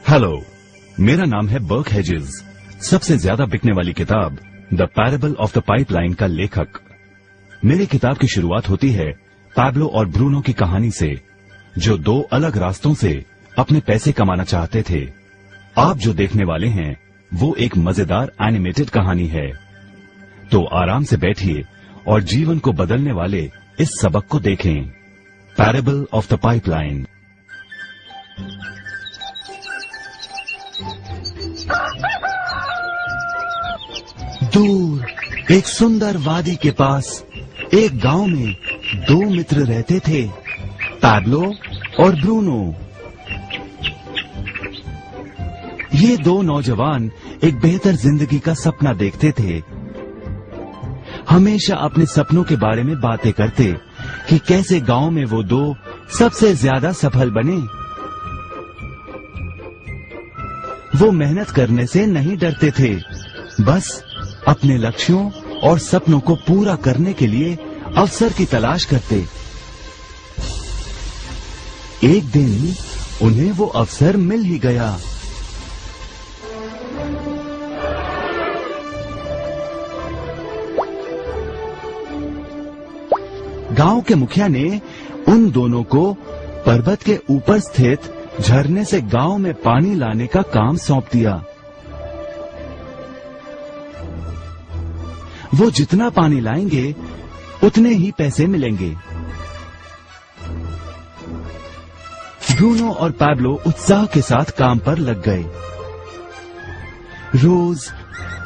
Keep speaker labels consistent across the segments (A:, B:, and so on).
A: Hello, मेरा नाम है बर्क हेजेस। सबसे ज्यादा बिकने वाली किताब the parable of the pipeline का लेखक। मेरी किताब की शुरुआत होती है पैब्लो और ब्रूनो की कहानी से, जो दो अलग रास्तों से अपने पैसे कमाना चाहते थे। आप जो देखने वाले हैं वो एक मजेदार एनिमेटेड कहानी है। तो आराम से बैठिए और जीवन को बदलने वाले इस सबक को देखें, पैरेबल ऑफ द पाइपलाइन। दूर एक सुंदर वादी के पास एक गांव में दो मित्र रहते थे, पैब्लो और ब्रूनो। ये दो नौजवान एक बेहतर जिंदगी का सपना देखते थे। हमेशा अपने सपनों के बारे में बातें करते कि कैसे गांव में वो दो सबसे ज्यादा सफल बने। वो मेहनत करने से नहीं डरते थे, बस अपने लक्ष्यों और सपनों को पूरा करने के लिए अवसर की तलाश करते। एक दिन उन्हें वो अवसर मिल ही गया। गांव के मुखिया ने उन दोनों को पर्वत के ऊपर स्थित झरने से गांव में पानी लाने का काम सौंप दिया। वो जितना पानी लाएंगे उतने ही पैसे मिलेंगे। ब्रूनो और पैब्लो उत्साह के साथ काम पर लग गए। रोज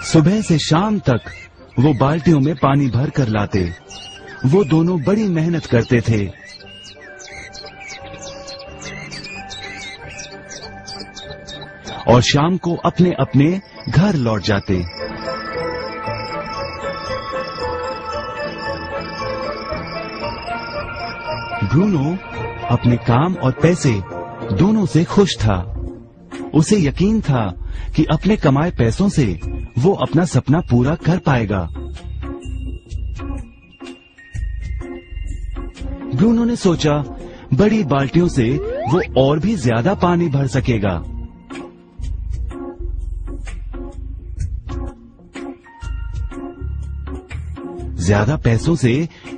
A: सुबह से शाम तक वो बाल्टियों में पानी भर कर लाते। वो दोनों बड़ी मेहनत करते थे। और शाम को अपने अपने घर लौट जाते। ब्रूनो अपने काम और पैसे दोनों से खुश था। उसे यकीन था कि अपने कमाए पैसों से वो अपना सपना पूरा कर पाएगा। ब्रूनो ने सोचा बड़ी बाल्टियों से वो और भी ज्यादा पानी भर सकेगा। ज्यादा पैसों से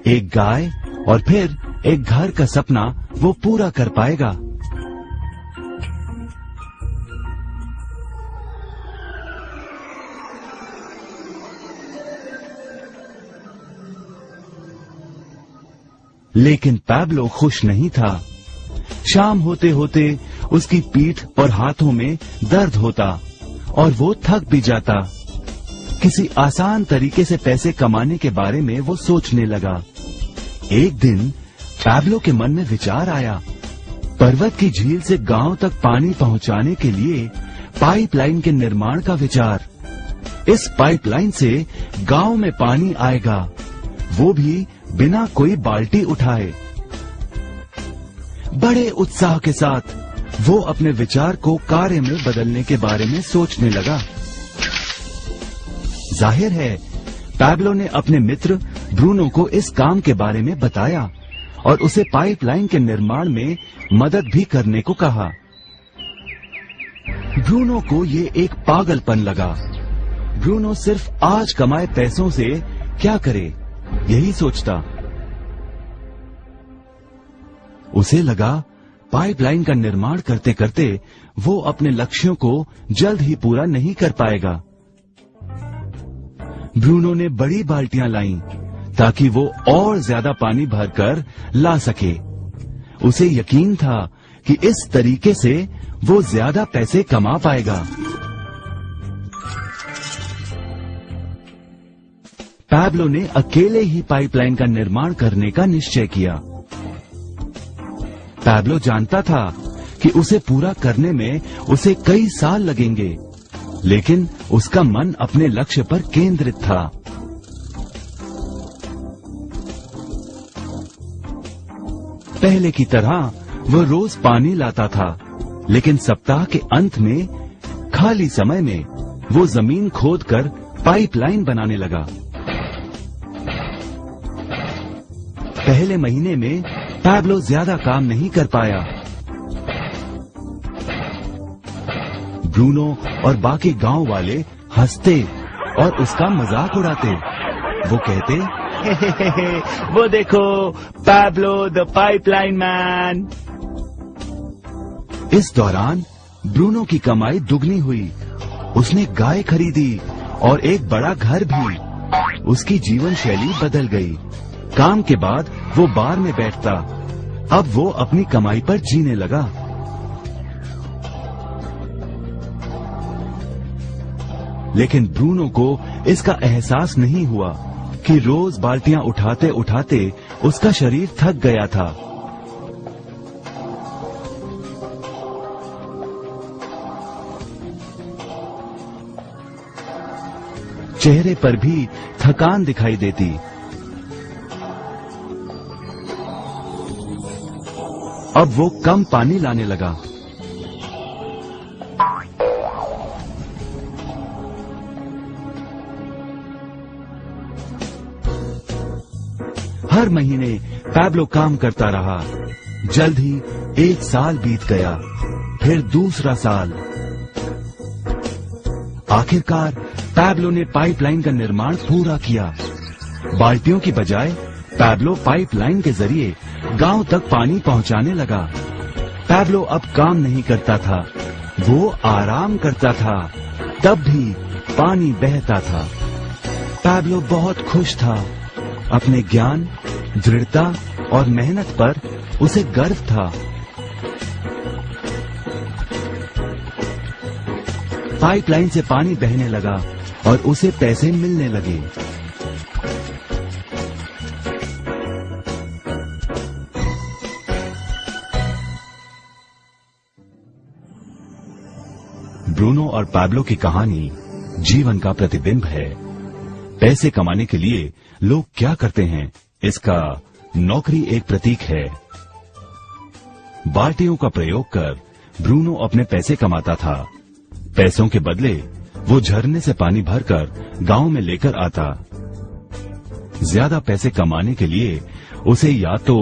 A: एक गाय और फिर एक घर का सपना वो पूरा कर पाएगा। लेकिन पैब्लो खुश नहीं था। शाम होते होते उसकी पीठ और हाथों में दर्द होता और वो थक भी जाता। किसी आसान तरीके से पैसे कमाने के बारे में वो सोचने लगा। एक दिन पैब्लो के मन में विचार आया, पर्वत की झील से गांव तक पानी पहुंचाने के लिए पाइपलाइन के निर्माण का विचार। इस पाइपलाइन से गांव में पानी आएगा, वो भी बिना कोई बाल्टी उठाए। बड़े उत्साह के साथ वो अपने विचार को कार्य में बदलने के बारे में सोचने लगा। जाहिर है पैब्लो ने अपने मित्र ब्रूनो को इस काम के बारे में बताया और उसे पाइपलाइन के निर्माण में मदद भी करने को कहा। ब्रूनो को ये एक पागलपन लगा। ब्रूनो सिर्फ आज कमाए पैसों से क्या करे, यही सोचता। उसे लगा पाइपलाइन का निर्माण करते करते वो अपने लक्ष्यों को जल्द ही पूरा नहीं कर पाएगा। ब्रूनो ने बड़ी बाल्टियां लाईं ताकि वो और ज्यादा पानी भरकर ला सके। उसे यकीन था कि इस तरीके से वो ज्यादा पैसे कमा पाएगा। पैब्लो ने अकेले ही पाइपलाइन का निर्माण करने का निश्चय किया। पैब्लो जानता था कि उसे पूरा करने में उसे कई साल लगेंगे, लेकिन उसका मन अपने लक्ष्य पर केंद्रित था। पहले की तरह वो रोज पानी लाता था, लेकिन सप्ताह के अंत में खाली समय में वो जमीन खोदकर पाइपलाइन बनाने लगा। पहले महीने में पैब्लो ज्यादा काम नहीं कर पाया। ब्रूनो और बाकी गांव वाले हंसते और उसका मजाक उड़ाते। वो कहते, वो देखो पैब्लो द पाइपलाइन मैन। इस दौरान ब्रूनो की कमाई दुगनी हुई। उसने गाय खरीदी और एक बड़ा घर भी। उसकी जीवन शैली बदल गई। काम के बाद वो बार में बैठता। अब वो अपनी कमाई पर जीने लगा। लेकिन ब्रूनो को इसका एहसास नहीं हुआ कि रोज बाल्टियां उठाते उठाते उसका शरीर थक गया था। चेहरे पर भी थकान दिखाई देती। अब वो कम पानी लाने लगा। हर महीने पैब्लो काम करता रहा। जल्द ही 1 साल बीत गया, फिर दूसरा साल। आखिरकार पैब्लो ने पाइपलाइन का निर्माण पूरा किया। बाल्टियों की बजाय पैब्लो पाइपलाइन के जरिए गांव तक पानी पहुंचाने लगा। पैब्लो अब काम नहीं करता था, वो आराम करता था। तब भी पानी बहता था। पैब्लो बहुत खुश था। अपने ज्ञान, दृढ़ता और मेहनत पर उसे गर्व था। पाइपलाइन से पानी बहने लगा और उसे पैसे मिलने लगे। ब्रूनो और पैब्लो की कहानी जीवन का प्रतिबिंब है। पैसे कमाने के लिए लोग क्या करते हैं, इसका नौकरी एक प्रतीक है। बाल्टियों का प्रयोग कर ब्रूनो अपने पैसे कमाता था। पैसों के बदले वो झरने से पानी भरकर गांव में लेकर आता। ज्यादा पैसे कमाने के लिए उसे या तो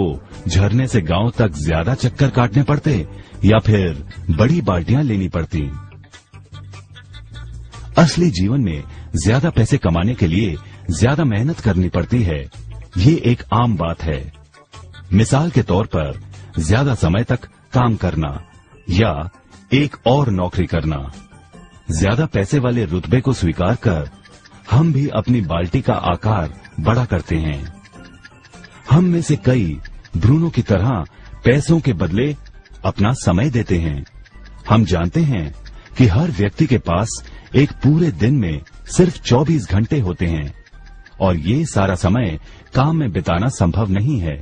A: झरने से गांव तक ज्यादा चक्कर काटने पड़ते या फिर बड़ी बाल्टियां लेनी पड़ती। असली जीवन में ज्यादा पैसे कमाने के लिए ज्यादा मेहनत करनी पड़ती है। ये एक आम बात है। मिसाल के तौर पर ज्यादा समय तक काम करना या एक और नौकरी करना। ज्यादा पैसे वाले रुतबे को स्वीकार कर हम भी अपनी बाल्टी का आकार बड़ा करते हैं। हम में से कई ब्रूनो की तरह पैसों के बदले अपना समय देते हैं। हम जानते हैं कि हर व्यक्ति के पास एक पूरे दिन में सिर्फ 24 घंटे होते हैं और ये सारा समय काम में बिताना संभव नहीं है।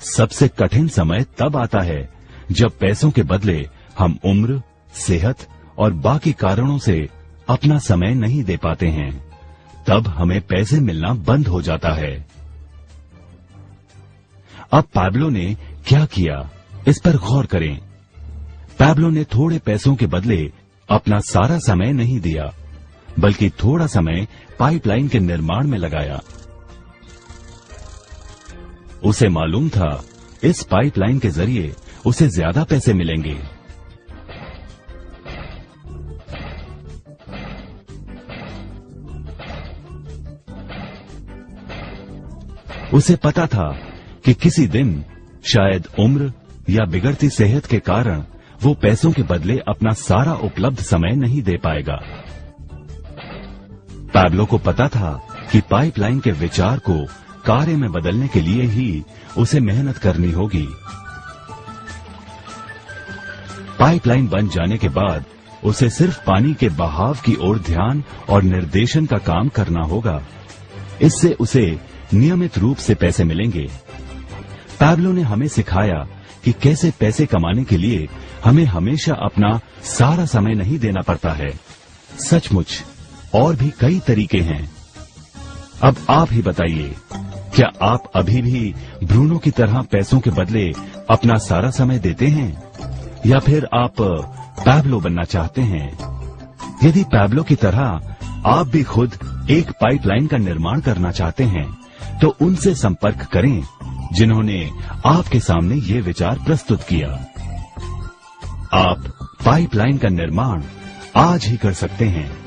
A: सबसे कठिन समय तब आता है जब पैसों के बदले हम उम्र, सेहत और बाकी कारणों से अपना समय नहीं दे पाते हैं। तब हमें पैसे मिलना बंद हो जाता है। अब पैब्लो ने क्या किया, इस पर गौर करें। पैब्लो ने थोड़े पैसों के बदले अपना सारा समय नहीं दिया, बल्कि थोड़ा समय पाइपलाइन के निर्माण में लगाया। उसे मालूम था इस पाइपलाइन के जरिए उसे ज्यादा पैसे मिलेंगे। उसे पता था कि किसी दिन शायद उम्र या बिगड़ती सेहत के कारण वो पैसों के बदले अपना सारा उपलब्ध समय नहीं दे पाएगा। पैब्लो को पता था कि पाइपलाइन के विचार को कार्य में बदलने के लिए ही उसे मेहनत करनी होगी। पाइपलाइन बन जाने के बाद उसे सिर्फ पानी के बहाव की ओर ध्यान और निर्देशन का काम करना होगा। इससे उसे नियमित रूप से पैसे मिलेंगे। पैब्लो ने हमें सिखाया कि कैसे पैसे कमाने के लिए हमें हमेशा अपना सारा समय नहीं देना पड़ता है। सचमुच और भी कई तरीके हैं। अब आप ही बताइए, क्या आप अभी भी ब्रूनो की तरह पैसों के बदले अपना सारा समय देते हैं या फिर आप पैब्लो बनना चाहते हैं? यदि पैब्लो की तरह आप भी खुद एक पाइपलाइन का निर्माण करना चाहते हैं तो उनसे संपर्क करें जिन्होंने आपके सामने ये विचार प्रस्तुत किया। आप पाइपलाइन का निर्माण आज ही कर सकते हैं।